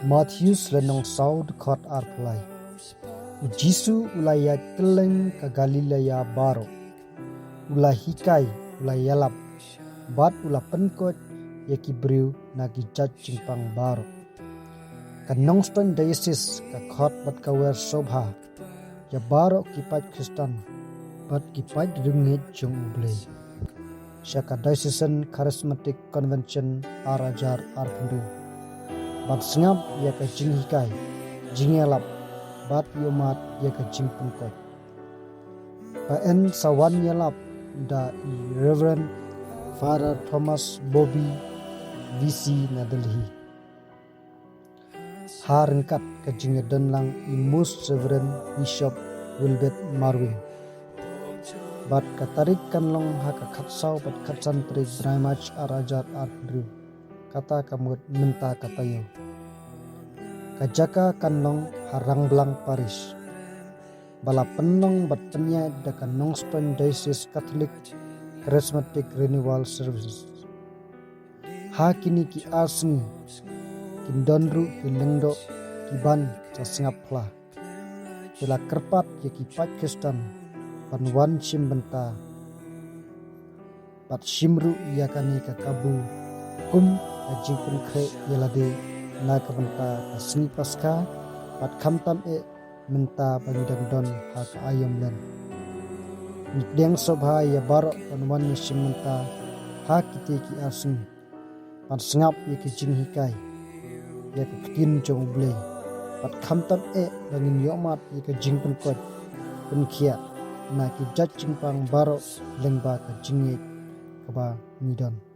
Matthews lenong saud khot arplai. Jisu ulaya keleng ke Galilea baro. Ula hikai ula yalap. Bat ula penkot yaki briu nagi jat cimpang baro. Kanongstone diocese ka khot bat kawer sobha. Ya baro kipat Kristen. Bat kipat ringit jong ublay. Syaka Diocesan Charismatic Convention arajar arpendu. Bat sengap ya ka jing hikai, jing yalap, bat yomat ya ka jing pengkot. Paen sawan yalap da Reverend Father Thomas Bobby VC na Delhi. Harengkat ka jing lang Most Reverend Bishop Wilbert Marwin. Bat katarik kanlong haka katsau bat katsan perik dramach arajar arpendu. Kata kamut menta katayo. Kajaka kanlong harang belang Paris. Bala penong bat penya da kanong Spon Diocese Catholic Charismatic Renewal Services. Ha kini ki asni kindonru hilengdo kiban sa sengapla. Kila kerpat ya ki Pakistan panwan simbenta. Bat simru ya kani kakabu kum ajing pun kre yalade na kabenta kasni paska pat kamtam menta bangidang don ha ka ayam len nikdeng sobha ya barok panwan nisim menta ha kiti ki asing pat sengap ya ki jing hikai ya ki kin jong blay pat kamtam bangin yomat ya ki jing penkot penkiat na ki jat jingpang barok lengba ka jingit kaba nidon.